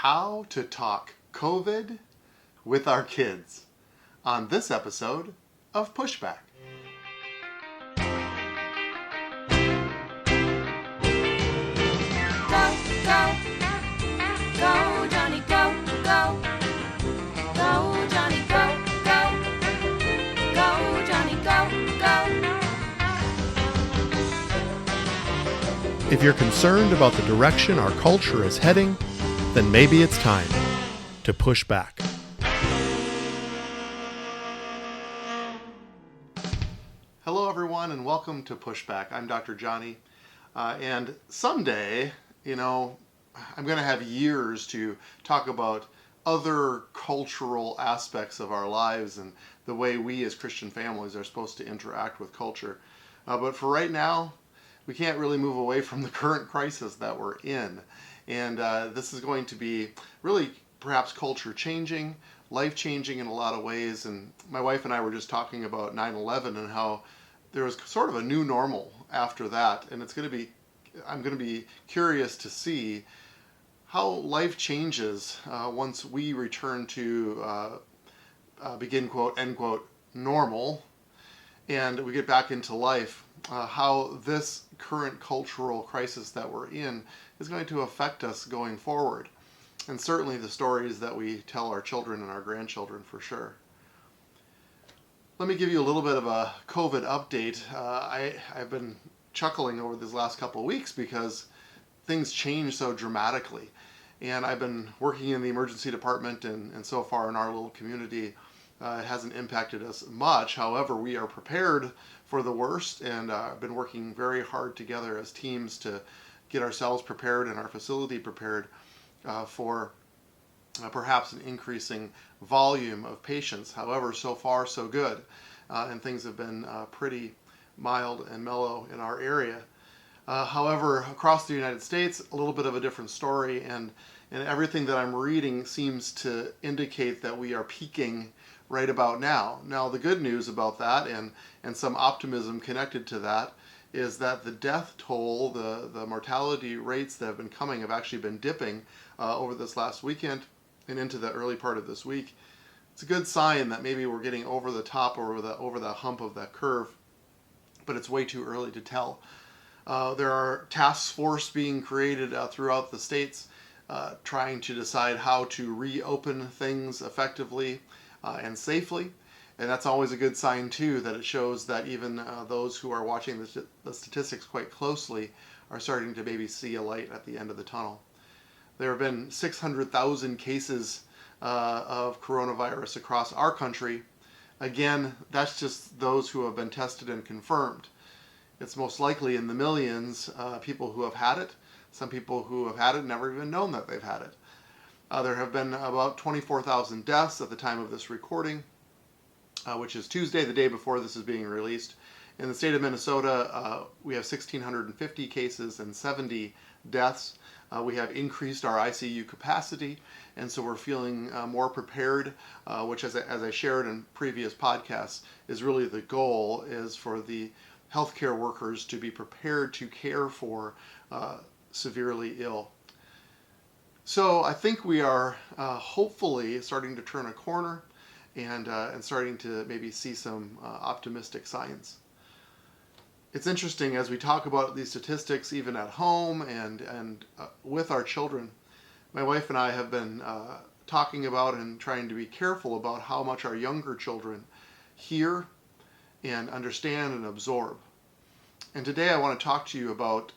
how to talk COVID with our kids on this episode of Pushback. Go, go, go, Jonny, go, go, go, Jonny, go, go, go, Jonny, go, go. If you're concerned about the direction our culture is heading, then maybe it's time to push back. Hello, everyone, and welcome to Pushback. I'm Dr. Jonny, and someday, I'm going to have years to talk about other cultural aspects of our lives and the way we as Christian families are supposed to interact with culture. But for right now, we can't really move away from the current crisis that we're in. And this is going to be really perhaps culture changing, life changing in a lot of ways. And my wife and I were just talking about 9/11 and how there was sort of a new normal after that. And I'm going to be curious to see how life changes once we return to begin quote, end quote, normal, and we get back into life. How this current cultural crisis that we're in is going to affect us going forward. And certainly the stories that we tell our children and our grandchildren for sure. Let me give you a little bit of a COVID update. I've been chuckling over these last couple of weeks because things change so dramatically. And I've been working in the emergency department, and so far in our little community, it hasn't impacted us much. However, we are prepared for the worst, and I've been working very hard together as teams to get ourselves prepared and our facility prepared for perhaps an increasing volume of patients. However, so far so good, and things have been pretty mild and mellow in our area. However, across the United States, a little bit of a different story, and everything that I'm reading seems to indicate that we are peaking right about now. Now, the good news about that and some optimism connected to that is that the death toll, the mortality rates that have been coming have actually been dipping over this last weekend and into the early part of this week. It's a good sign that maybe we're getting over the top or over the hump of that curve, but it's way too early to tell. There are task force being created throughout the states trying to decide how to reopen things effectively and safely. And that's always a good sign, too, that it shows that even those who are watching the statistics quite closely are starting to maybe see a light at the end of the tunnel. There have been 600,000 cases of coronavirus across our country. Again, that's just those who have been tested and confirmed. It's most likely in the millions people who have had it. Some people who have had it never even known that they've had it. There have been about 24,000 deaths at the time of this recording, which is Tuesday, the day before this is being released. In the state of Minnesota, we have 1,650 cases and 70 deaths. We have increased our ICU capacity, and so we're feeling more prepared, which, as I shared in previous podcasts, is really the goal, is for the healthcare workers to be prepared to care for severely ill. So I think we are hopefully starting to turn a corner and starting to maybe see some optimistic signs. It's interesting as we talk about these statistics, even at home and with our children. My wife and I have been talking about and trying to be careful about how much our younger children hear and understand and absorb. And today I want to talk to you about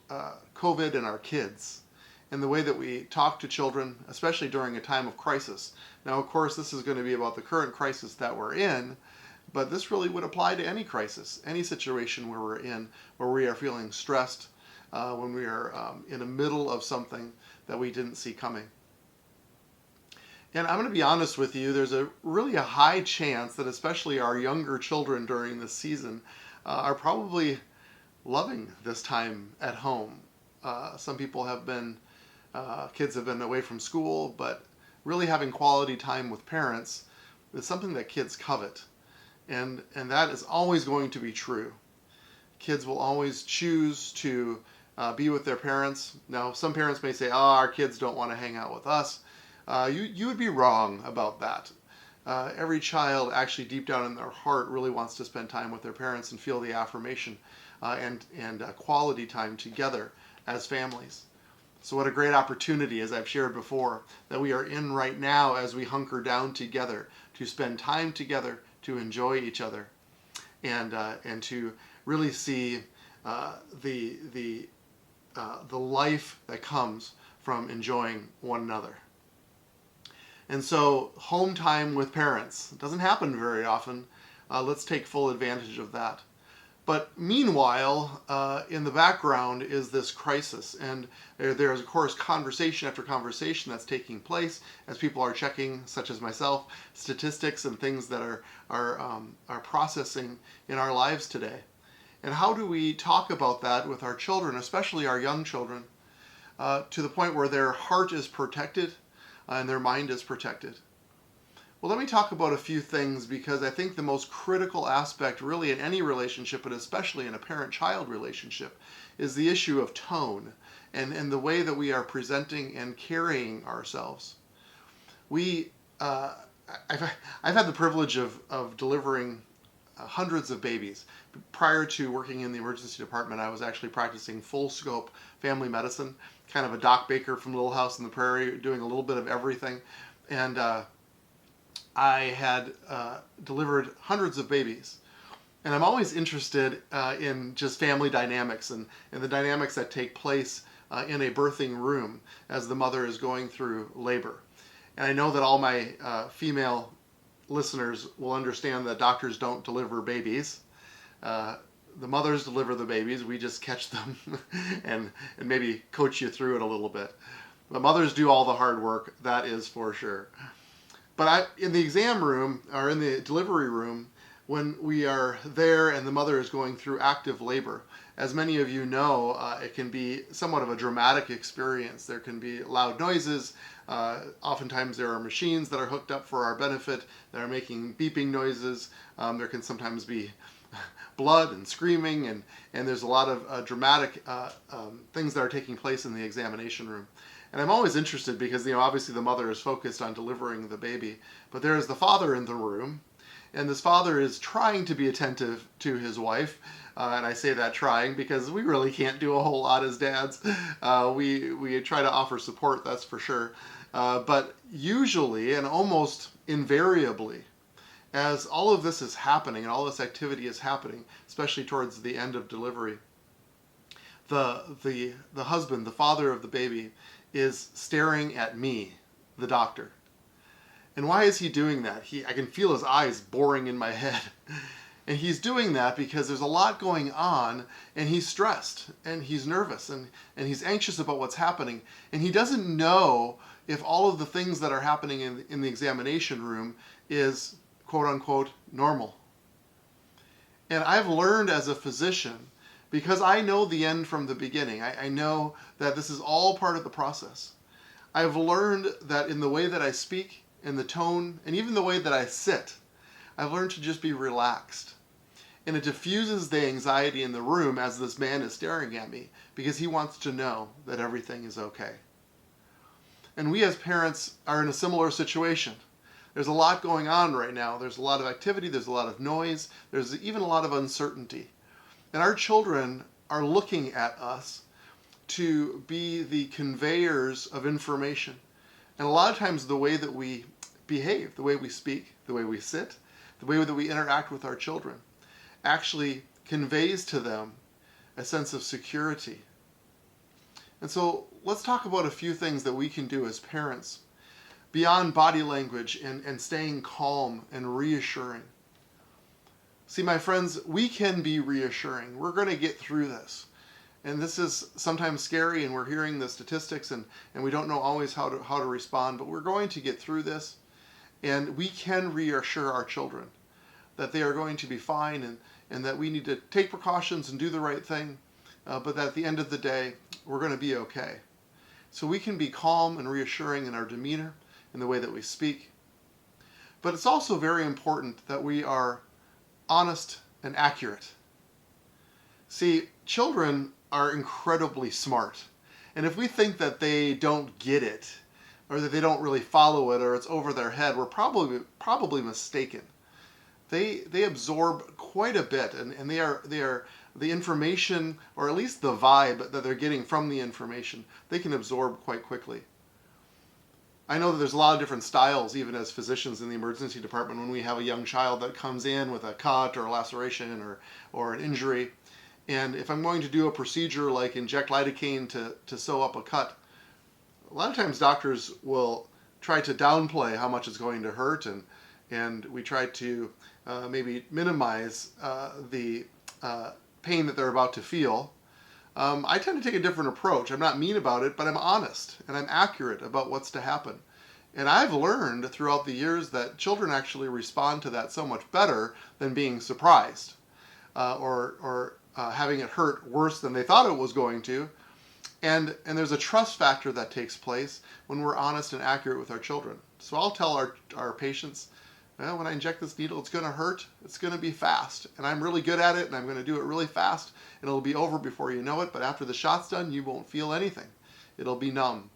COVID and our kids and the way that we talk to children, especially during a time of crisis. Now, of course, this is going to be about the current crisis that we're in, but this really would apply to any crisis, any situation where we're in, where we are feeling stressed, when we are in the middle of something that we didn't see coming. And I'm going to be honest with you, there's really a high chance that especially our younger children during this season are probably loving this time at home. Some people have been, kids have been away from school, but really having quality time with parents is something that kids covet. And that is always going to be true. Kids will always choose to be with their parents. Now, some parents may say, our kids don't want to hang out with us. you would be wrong about that. Every child actually deep down in their heart really wants to spend time with their parents and feel the affirmation and quality time together as families. So what a great opportunity, as I've shared before, that we are in right now as we hunker down together to spend time together, to enjoy each other, and to really see the life that comes from enjoying one another. And so home time with parents doesn't happen very often. Let's take full advantage of that. But meanwhile, in the background is this crisis, and there's of course conversation after conversation that's taking place as people are checking, such as myself, statistics and things that are processing in our lives today. And how do we talk about that with our children, especially our young children, to the point where their heart is protected and their mind is protected? Well, let me talk about a few things, because I think the most critical aspect really in any relationship, but especially in a parent-child relationship, is the issue of tone and the way that we are presenting and carrying ourselves. I've had the privilege of delivering hundreds of babies. Prior to working in the emergency department, I was actually practicing full-scope family medicine, kind of a Doc Baker from Little House on the Prairie, doing a little bit of everything. And I had delivered hundreds of babies. And I'm always interested in just family dynamics and the dynamics that take place in a birthing room as the mother is going through labor. And I know that all my female listeners will understand that doctors don't deliver babies. The mothers deliver the babies. We just catch them and maybe coach you through it a little bit. But mothers do all the hard work, that is for sure. But in the exam room, or in the delivery room, when we are there and the mother is going through active labor, as many of you know, it can be somewhat of a dramatic experience. There can be loud noises. Oftentimes there are machines that are hooked up for our benefit that are making beeping noises. There can sometimes be blood and screaming, and there's a lot of dramatic things that are taking place in the examination room. And I'm always interested because, obviously the mother is focused on delivering the baby, but there is the father in the room, and this father is trying to be attentive to his wife. And I say that trying because we really can't do a whole lot as dads. We try to offer support, that's for sure. But usually and almost invariably, as all of this is happening and all this activity is happening, especially towards the end of delivery, the husband, the father of the baby, is staring at me, the doctor. And why is he doing that? I can feel his eyes boring in my head. And he's doing that because there's a lot going on, and he's stressed, and he's nervous, and he's anxious about what's happening. And he doesn't know if all of the things that are happening in the examination room is, quote unquote, normal. And I've learned as a physician, because I know the end from the beginning. I know that this is all part of the process. I've learned that in the way that I speak, in the tone, and even the way that I sit, I've learned to just be relaxed. And it diffuses the anxiety in the room as this man is staring at me, because he wants to know that everything is okay. And we as parents are in a similar situation. There's a lot going on right now. There's a lot of activity, there's a lot of noise, there's even a lot of uncertainty. And our children are looking at us to be the conveyors of information. And a lot of times the way that we behave, the way we speak, the way we sit, the way that we interact with our children actually conveys to them a sense of security. And so let's talk about a few things that we can do as parents beyond body language and staying calm and reassuring. See, my friends, we can be reassuring. We're going to get through this. And this is sometimes scary, and we're hearing the statistics, and we don't know always how to respond, but we're going to get through this. And we can reassure our children that they are going to be fine, and that we need to take precautions and do the right thing, but that at the end of the day, we're going to be okay. So we can be calm and reassuring in our demeanor, in the way that we speak. But it's also very important that we are honest and accurate. See, children are incredibly smart. And if we think that they don't get it, or that they don't really follow it, or it's over their head, we're probably mistaken. They absorb quite a bit, and they are the information, or at least the vibe that they're getting from the information, they can absorb quite quickly. I know that there's a lot of different styles, even as physicians in the emergency department, when we have a young child that comes in with a cut or a laceration or an injury. And if I'm going to do a procedure like inject lidocaine to sew up a cut, a lot of times doctors will try to downplay how much it's going to hurt, and we try to maybe minimize the pain that they're about to feel. I tend to take a different approach. I'm not mean about it, but I'm honest and I'm accurate about what's to happen. And I've learned throughout the years that children actually respond to that so much better than being surprised or having it hurt worse than they thought it was going to. And there's a trust factor that takes place when we're honest and accurate with our children. So I'll tell our patients, well, when I inject this needle, it's going to hurt. It's going to be fast. And I'm really good at it, and I'm going to do it really fast. And it'll be over before you know it. But after the shot's done, you won't feel anything. It'll be numb.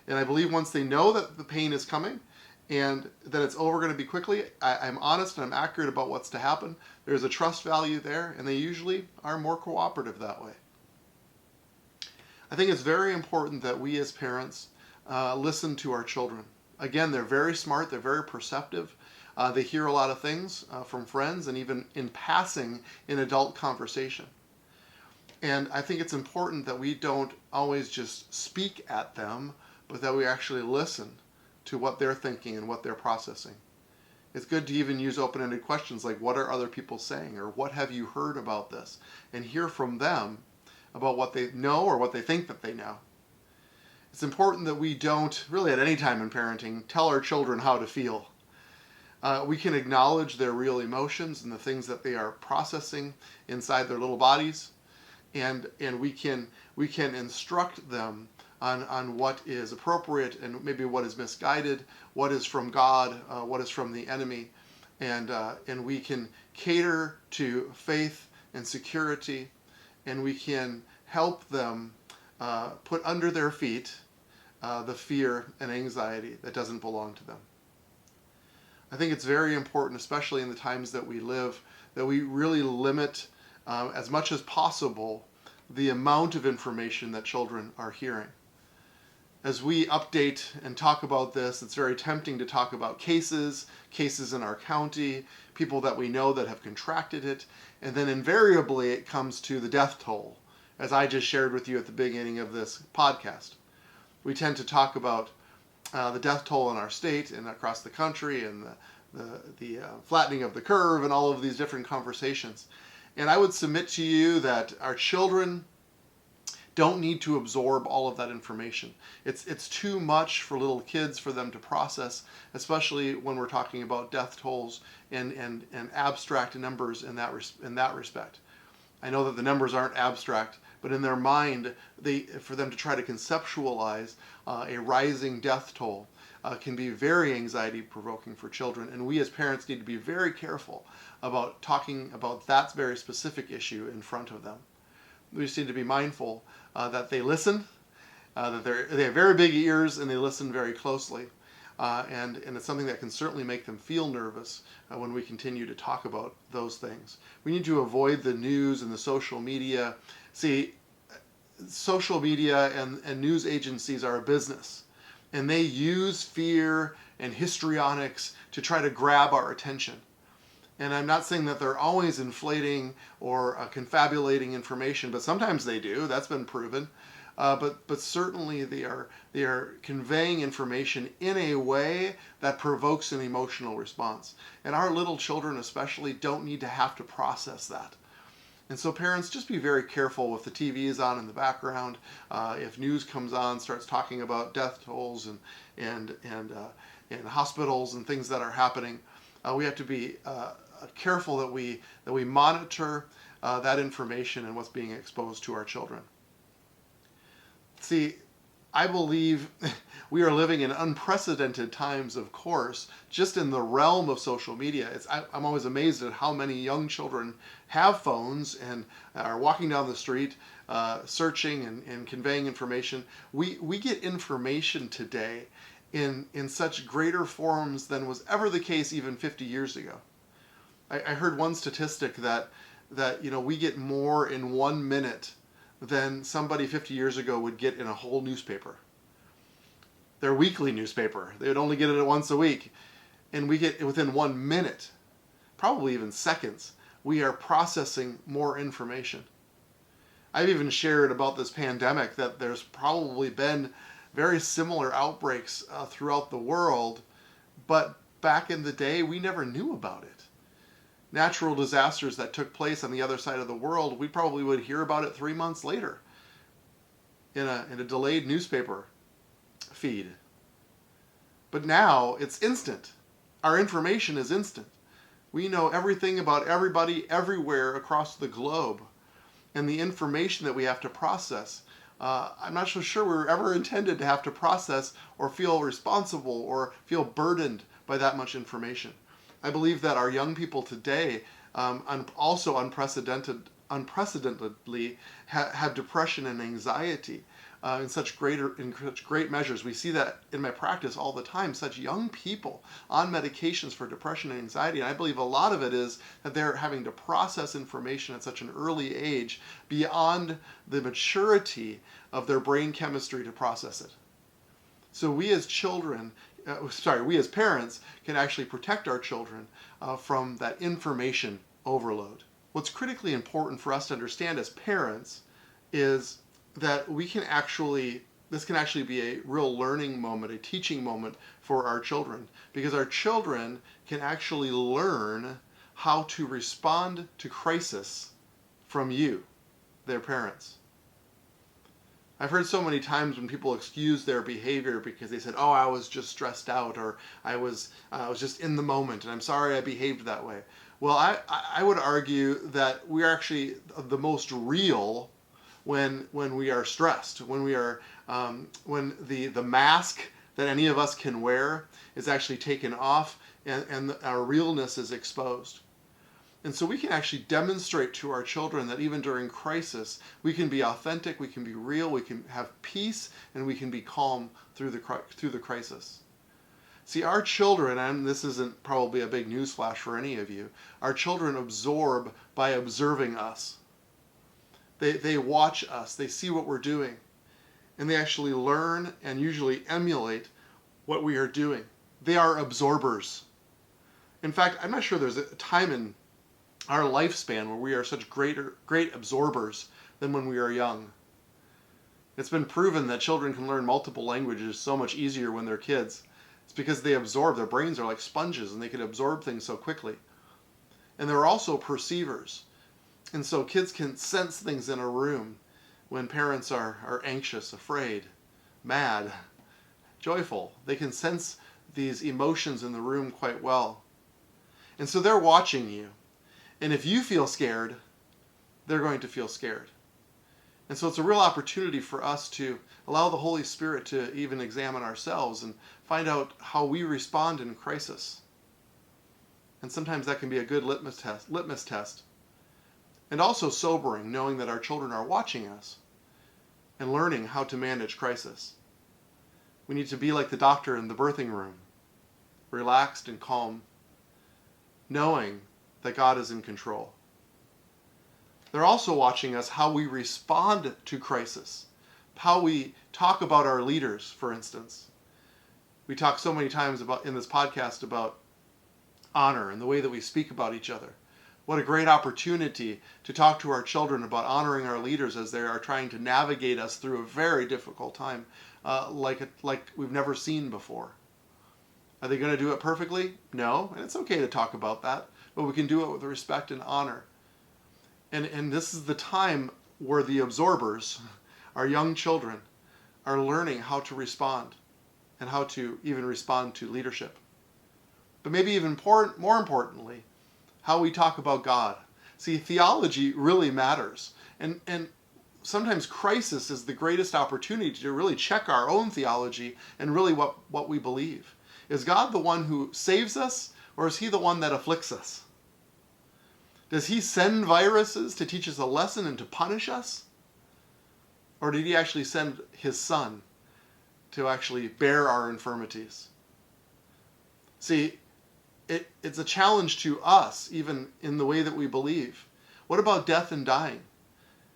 And I believe once they know that the pain is coming and that it's over going to be quickly, I'm honest and I'm accurate about what's to happen. There's a trust value there, and they usually are more cooperative that way. I think it's very important that we as parents listen to our children. Again, they're very smart. They're very perceptive. They hear a lot of things from friends and even in passing in adult conversation. And I think it's important that we don't always just speak at them, but that we actually listen to what they're thinking and what they're processing. It's good to even use open-ended questions like, what are other people saying? Or what have you heard about this? And hear from them about what they know or what they think that they know. It's important that we don't, really at any time in parenting, tell our children how to feel. We can acknowledge their real emotions and the things that they are processing inside their little bodies, and we can instruct them on what is appropriate and maybe what is misguided, what is from God, what is from the enemy, and we can cater to faith and security, and we can help them put under their feet the fear and anxiety that doesn't belong to them. I think it's very important, especially in the times that we live, that we really limit as much as possible the amount of information that children are hearing. As we update and talk about this, it's very tempting to talk about cases in our county, people that we know that have contracted it, and then invariably it comes to the death toll, as I just shared with you at the beginning of this podcast. We tend to talk about the death toll in our state and across the country and the flattening of the curve and all of these different conversations. And I would submit to you that our children don't need to absorb all of that information. It's too much for little kids for them to process, especially when we're talking about death tolls and abstract numbers in that respect. I know that the numbers aren't abstract, but in their mind, for them to try to conceptualize a rising death toll can be very anxiety-provoking for children, and we as parents need to be very careful about talking about that very specific issue in front of them. We just need to be mindful that they listen, that they have very big ears and they listen very closely, and it's something that can certainly make them feel nervous when we continue to talk about those things. We need to avoid the news and the social media. See, social media and news agencies are a business, and they use fear and histrionics to try to grab our attention. And I'm not saying that they're always inflating or confabulating information, but sometimes they do. That's been proven. But certainly they are conveying information in a way that provokes an emotional response. And our little children especially don't need to have to process that. And so parents, just be very careful if the TV is on in the background, if news comes on, starts talking about death tolls and hospitals and things that are happening. We have to be careful that we monitor that information and what's being exposed to our children. See, I believe we are living in unprecedented times, of course, just in the realm of social media. I'm always amazed at how many young children have phones and are walking down the street searching and conveying information. We get information today in such greater forms than was ever the case even 50 years ago. I heard one statistic that we get more in 1 minute than somebody 50 years ago would get in a whole newspaper. Their weekly newspaper. They would only get it once a week. And we get within 1 minute, probably even seconds, we are processing more information. I've even shared about this pandemic that there's probably been very similar outbreaks throughout the world, but back in the day we never knew about it. Natural disasters that took place on the other side of the world, we probably would hear about it 3 months later in a delayed newspaper feed. But now it's instant. Our information is instant. We know everything about everybody everywhere across the globe. And the information that we have to process, I'm not so sure we were ever intended to have to process or feel responsible or feel burdened by that much information. I believe that our young people today also unprecedentedly have depression and anxiety in such great measures. We see that in my practice all the time, such young people on medications for depression and anxiety. And I believe a lot of it is that they're having to process information at such an early age beyond the maturity of their brain chemistry to process it. So we as parents can actually protect our children from that information overload. What's critically important for us to understand as parents is that this can actually be a real learning moment, a teaching moment for our children, because our children can actually learn how to respond to crisis from you, their parents. I've heard so many times when people excuse their behavior because they said, "Oh, I was just stressed out," or I was just in the moment, and I'm sorry I behaved that way. Well, I would argue that we're actually the most real when we are stressed, when the mask that any of us can wear is actually taken off and our realness is exposed. And so we can actually demonstrate to our children that even during crisis, we can be authentic, we can be real, we can have peace, and we can be calm through the crisis. See, our children, and this isn't probably a big newsflash for any of you, our children absorb by observing us. They watch us, they see what we're doing, and they actually learn and usually emulate what we are doing. They are absorbers. In fact, I'm not sure there's a time in our lifespan where we are such great absorbers than when we are young. It's been proven that children can learn multiple languages so much easier when they're kids. It's because they absorb. Their brains are like sponges and they can absorb things so quickly. And they're also perceivers. And so kids can sense things in a room when parents are anxious, afraid, mad, joyful. They can sense these emotions in the room quite well. And so they're watching you. And if you feel scared, they're going to feel scared. And so it's a real opportunity for us to allow the Holy Spirit to even examine ourselves and find out how we respond in crisis. And sometimes that can be a good litmus test. And also sobering, knowing that our children are watching us and learning how to manage crisis. We need to be like the doctor in the birthing room, relaxed and calm, knowing that God is in control. They're also watching us how we respond to crisis, how we talk about our leaders, for instance. We talk so many times in this podcast about honor and the way that we speak about each other. What a great opportunity to talk to our children about honoring our leaders as they are trying to navigate us through a very difficult time, like we've never seen before. Are they going to do it perfectly? No, and it's okay to talk about that, but we can do it with respect and honor. And this is the time where the absorbers, our young children, are learning how to respond and how to even respond to leadership. But maybe even more importantly, how we talk about God. See, theology really matters. And sometimes crisis is the greatest opportunity to really check our own theology and really what we believe. Is God the one who saves us, or is he the one that afflicts us? Does he send viruses to teach us a lesson and to punish us? Or did he actually send his son to actually bear our infirmities. See, it's a challenge to us, even in the way that we believe. What about death and dying?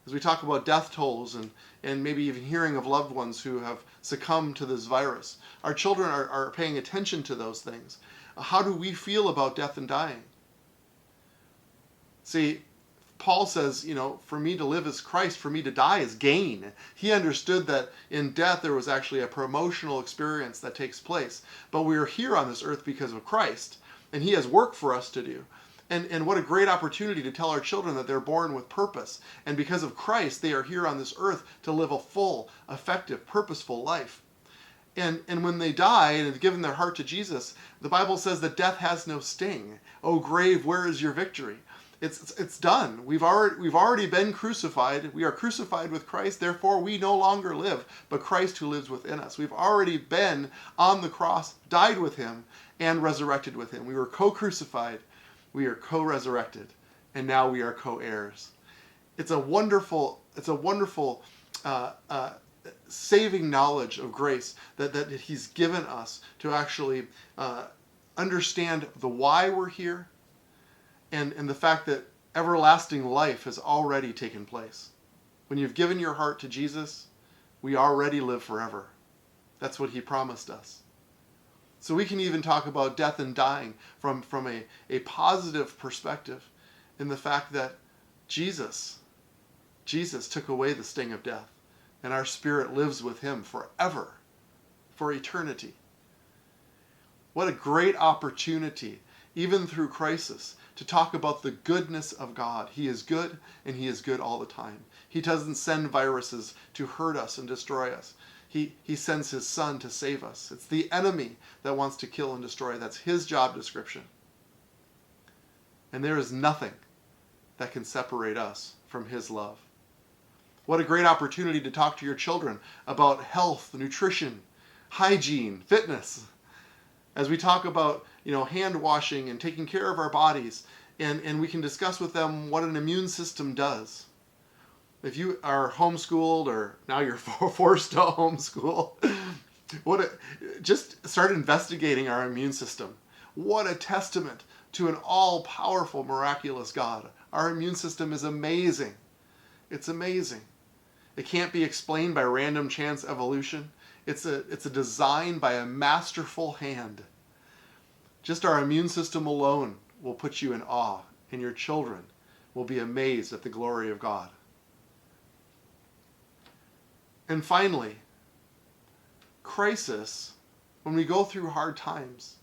As we talk about death tolls and maybe even hearing of loved ones who have succumbed to this virus, our children are paying attention to those things. How do we feel about death and dying? See, Paul says, for me to live is Christ, for me to die is gain. He understood that in death there was actually a promotional experience that takes place. But we are here on this earth because of Christ, and he has work for us to do. And what a great opportunity to tell our children that they're born with purpose. And because of Christ, they are here on this earth to live a full, effective, purposeful life. And when they die and have given their heart to Jesus, the Bible says that death has no sting. O grave, where is your victory? It's done. We've already been crucified. We are crucified with Christ. Therefore, we no longer live, but Christ who lives within us. We've already been on the cross, died with him, and resurrected with him. We were co-crucified. We are co-resurrected, and now we are co-heirs. It's a wonderful saving knowledge of grace that he's given us to actually understand the why we're here, and the fact that everlasting life has already taken place. When you've given your heart to Jesus, we already live forever. That's what he promised us. So we can even talk about death and dying from a positive perspective in the fact that Jesus took away the sting of death, and our spirit lives with him forever, for eternity. What a great opportunity, even through crisis, to talk about the goodness of God. He is good, and he is good all the time. He doesn't send viruses to hurt us and destroy us. He sends his son to save us. It's the enemy that wants to kill and destroy. That's his job description. And there is nothing that can separate us from his love. What a great opportunity to talk to your children about health, nutrition, hygiene, fitness. As we talk about, hand washing and taking care of our bodies, and we can discuss with them what an immune system does. If you are homeschooled, or now you're forced to homeschool, just start investigating our immune system. What a testament to an all-powerful, miraculous God. Our immune system is amazing. It's amazing. It can't be explained by random chance evolution. It's a design by a masterful hand. Just our immune system alone will put you in awe, and your children will be amazed at the glory of God. And finally, crisis, when we go through hard times,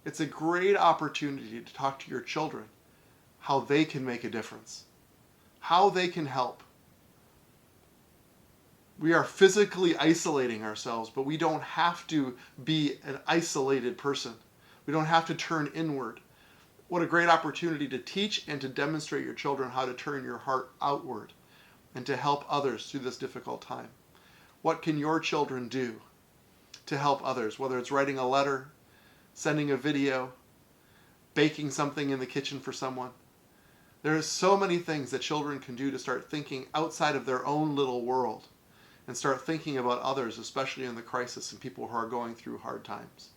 it's a great opportunity to talk to your children how they can make a difference, how they can help. We are physically isolating ourselves, but we don't have to be an isolated person. We don't have to turn inward. What a great opportunity to teach and to demonstrate your children how to turn your heart outward and to help others through this difficult time. What can your children do to help others, whether it's writing a letter, sending a video, baking something in the kitchen for someone? There are so many things that children can do to start thinking outside of their own little world and start thinking about others, especially in the crisis and people who are going through hard times.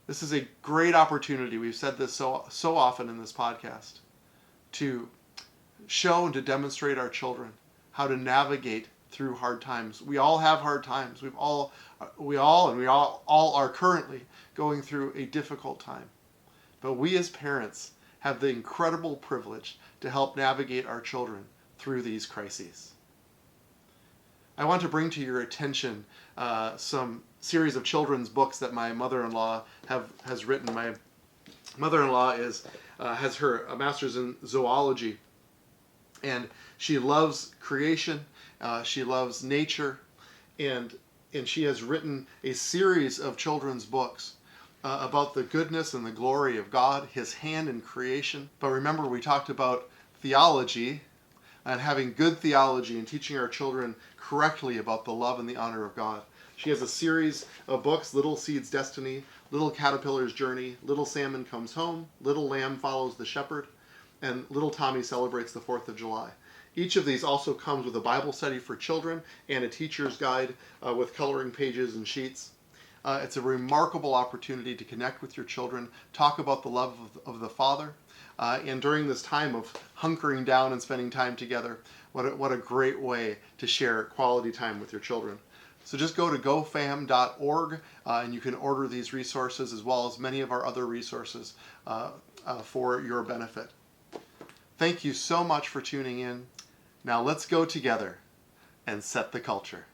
This is a great opportunity. We've said this so often in this podcast, to show and to demonstrate our children how to navigate through hard times. We all have hard times. We all are currently going through a difficult time. But we as parents have the incredible privilege to help navigate our children through these crises. I want to bring to your attention some series of children's books that my mother-in-law has written. My mother-in-law has a master's in zoology, and she loves creation. She loves nature, and she has written a series of children's books about the goodness and the glory of God, his hand in creation. But remember, we talked about theology and having good theology and teaching our children correctly about the love and the honor of God. She has a series of books: Little Seed's Destiny, Little Caterpillar's Journey, Little Salmon Comes Home, Little Lamb Follows the Shepherd, and Little Tommy Celebrates the 4th of July. Each of these also comes with a Bible study for children and a teacher's guide with coloring pages and sheets. It's a remarkable opportunity to connect with your children, talk about the love of the Father, and during this time of hunkering down and spending time together, what a great way to share quality time with your children. So just go to gofam.org and you can order these resources as well as many of our other resources for your benefit. Thank you so much for tuning in. Now let's go together and set the culture.